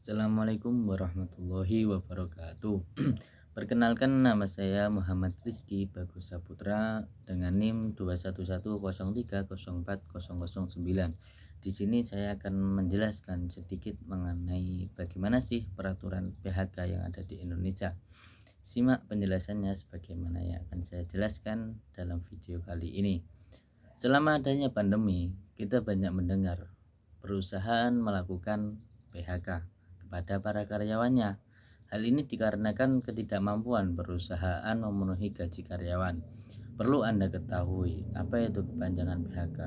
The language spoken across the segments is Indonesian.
Assalamualaikum warahmatullahi wabarakatuh. Perkenalkan, nama saya Muhammad Rizky Bagus Saputra dengan NIM 21103040009. Di sini saya akan menjelaskan sedikit mengenai bagaimana sih peraturan PHK yang ada di Indonesia. Simak penjelasannya sebagaimana yang akan saya jelaskan dalam video kali ini. Selama adanya pandemi, kita banyak mendengar perusahaan melakukan PHK kepada para karyawannya. Hal ini dikarenakan ketidakmampuan perusahaan memenuhi gaji karyawan. Perlu Anda ketahui, apa itu kepanjangan PHK?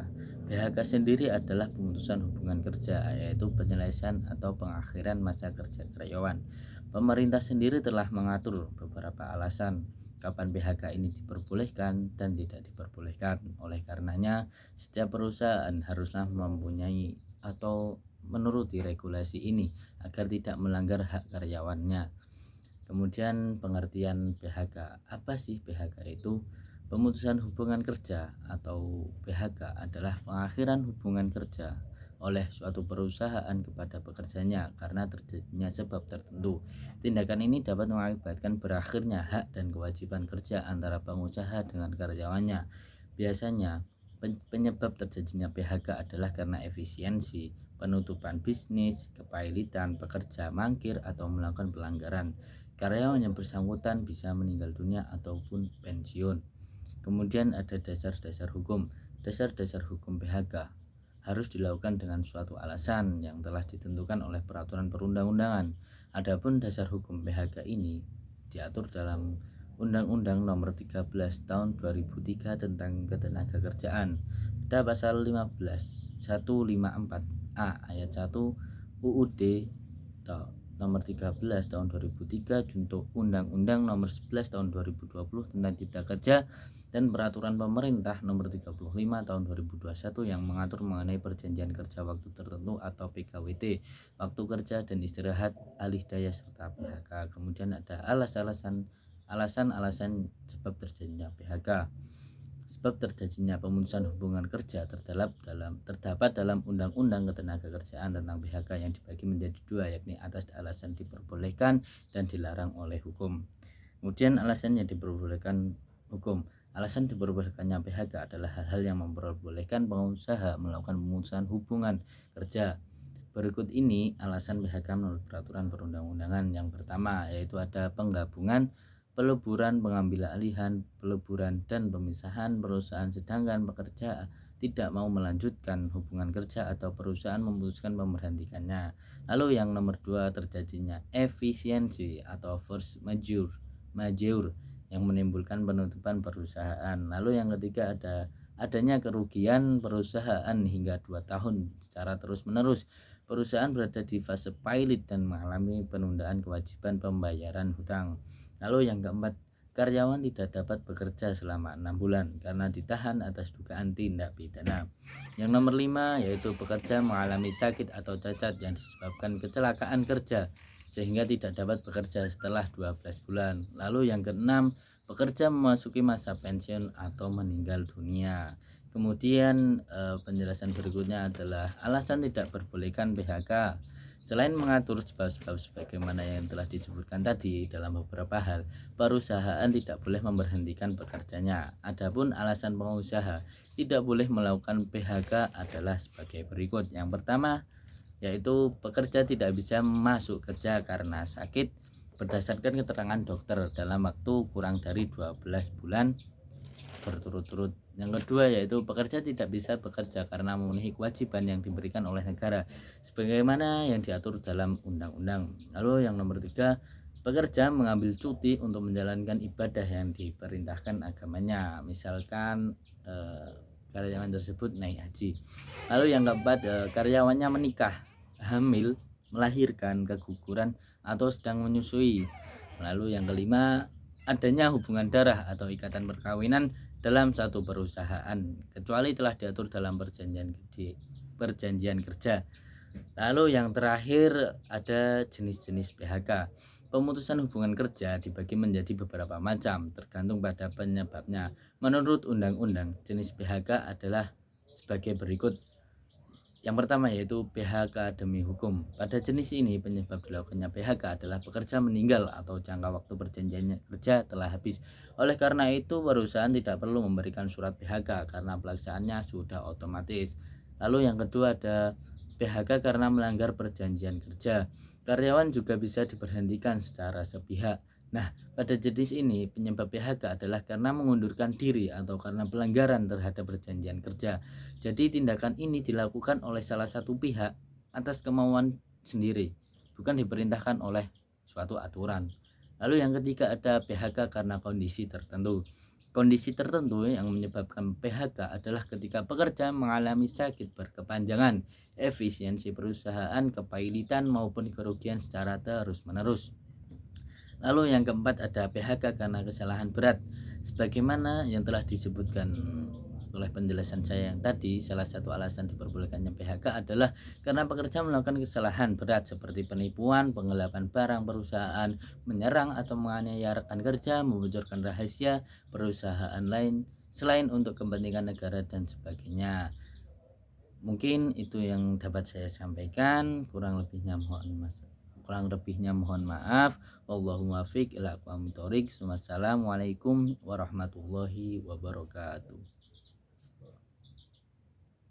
PHK sendiri adalah pemutusan hubungan kerja, yaitu penyelesaian atau pengakhiran masa kerja karyawan. Pemerintah sendiri telah mengatur beberapa alasan kapan PHK ini diperbolehkan dan tidak diperbolehkan. Oleh karenanya, setiap perusahaan haruslah mempunyai atau menuruti regulasi ini agar tidak melanggar hak karyawannya. Kemudian pengertian PHK. Apa sih PHK itu? Pemutusan hubungan kerja atau PHK adalah pengakhiran hubungan kerja oleh suatu perusahaan kepada pekerjanya karena terjadinya sebab tertentu. Tindakan ini dapat mengakibatkan berakhirnya hak dan kewajiban kerja antara pengusaha dengan karyawannya. Biasanya penyebab terjadinya PHK adalah karena efisiensi, penutupan bisnis, kepailitan pekerja mangkir atau melakukan pelanggaran. Karyawan yang bersangkutan bisa meninggal dunia ataupun pensiun. Kemudian ada dasar-dasar hukum. Dasar-dasar hukum PHK harus dilakukan dengan suatu alasan yang telah ditentukan oleh peraturan perundang-undangan. Adapun dasar hukum PHK ini diatur dalam Undang-Undang Nomor 13 Tahun 2003 tentang Ketenagakerjaan. Pada pasal 154A ayat 1 UUD Nomor 13 Tahun 2003 junto Undang-Undang Nomor 11 Tahun 2020 tentang Cipta Kerja dan Peraturan Pemerintah Nomor 35 Tahun 2021 yang mengatur mengenai perjanjian kerja waktu tertentu atau PKWT, waktu kerja dan istirahat, alih daya serta PHK. Kemudian ada alasan-alasan sebab terjadinya PHK. Sebab terjadinya pemutusan hubungan kerja terdapat dalam Undang-Undang Ketenagakerjaan tentang PHK yang dibagi menjadi dua, yakni atas alasan diperbolehkan dan dilarang oleh hukum. Kemudian alasan yang diperbolehkan hukum. Alasan diperbolehkannya PHK adalah hal-hal yang memperbolehkan pengusaha melakukan pemutusan hubungan kerja. Berikut ini alasan PHK menurut peraturan perundang-undangan. Yang pertama yaitu ada penggabungan, peleburan, pengambil alihan, peleburan dan pemisahan perusahaan sedangkan pekerja tidak mau melanjutkan hubungan kerja atau perusahaan memutuskan memberhentikannya. Lalu yang nomor 2 terjadinya efisiensi atau force majeure yang menimbulkan penutupan perusahaan. Lalu yang ketiga adanya kerugian perusahaan hingga 2 tahun secara terus-menerus. Perusahaan berada di fase pilot dan mengalami penundaan kewajiban pembayaran hutang. Lalu yang keempat, karyawan tidak dapat bekerja selama 6 bulan karena ditahan atas dugaan tindak pidana. Yang nomor 5 yaitu pekerja mengalami sakit atau cacat yang disebabkan kecelakaan kerja sehingga tidak dapat bekerja setelah 12 bulan. Lalu yang keenam, pekerja memasuki masa pensiun atau meninggal dunia. Kemudian penjelasan berikutnya adalah alasan tidak perbolehkan PHK. Selain mengatur sebab-sebab sebagaimana yang telah disebutkan tadi dalam beberapa hal, perusahaan tidak boleh memberhentikan pekerjanya. Adapun alasan pengusaha tidak boleh melakukan PHK adalah sebagai berikut. Yang pertama, yaitu pekerja tidak bisa masuk kerja karena sakit berdasarkan keterangan dokter dalam waktu kurang dari 12 bulan berturut-turut. Yang kedua yaitu pekerja tidak bisa bekerja karena memenuhi kewajiban yang diberikan oleh negara sebagaimana yang diatur dalam undang-undang. Lalu yang nomor 3, pekerja mengambil cuti untuk menjalankan ibadah yang diperintahkan agamanya, misalkan karyawan tersebut naik haji. Lalu yang keempat, karyawannya menikah, hamil, melahirkan, keguguran atau sedang menyusui. Lalu yang kelima, adanya hubungan darah atau ikatan perkawinan dalam satu perusahaan kecuali telah diatur dalam perjanjian kerja. Lalu yang terakhir ada jenis-jenis PHK. Pemutusan hubungan kerja dibagi menjadi beberapa macam tergantung pada penyebabnya. Menurut undang-undang, jenis PHK adalah sebagai berikut. Yang pertama yaitu PHK demi hukum. Pada jenis ini penyebab dilakukannya PHK adalah pekerja meninggal atau jangka waktu perjanjiannya kerja telah habis. Oleh karena itu perusahaan tidak perlu memberikan surat PHK karena pelaksanaannya sudah otomatis. Lalu yang kedua ada PHK karena melanggar perjanjian kerja. Karyawan juga bisa diberhentikan secara sepihak. Nah, pada jenis ini penyebab PHK adalah karena mengundurkan diri atau karena pelanggaran terhadap perjanjian kerja. Jadi tindakan ini dilakukan oleh salah satu pihak atas kemauan sendiri, bukan diperintahkan oleh suatu aturan. Lalu yang ketiga ada PHK karena kondisi tertentu. Kondisi tertentu yang menyebabkan PHK adalah ketika pekerja mengalami sakit berkepanjangan, efisiensi perusahaan kepailitan maupun kerugian secara terus-menerus. Lalu yang keempat ada PHK karena kesalahan berat. Sebagaimana yang telah disebutkan oleh penjelasan saya yang tadi, salah satu alasan diperbolehkannya PHK adalah karena pekerja melakukan kesalahan berat seperti penipuan, penggelapan barang perusahaan, menyerang atau menganiaya rekan kerja, membocorkan rahasia perusahaan lain selain untuk kepentingan negara dan sebagainya. Mungkin itu yang dapat saya sampaikan, kurang lebihnya mohon maaf. Wallahu muwaffiq ila aqwamit thoriq. Wassalamualaikum warahmatullahi wabarakatuh.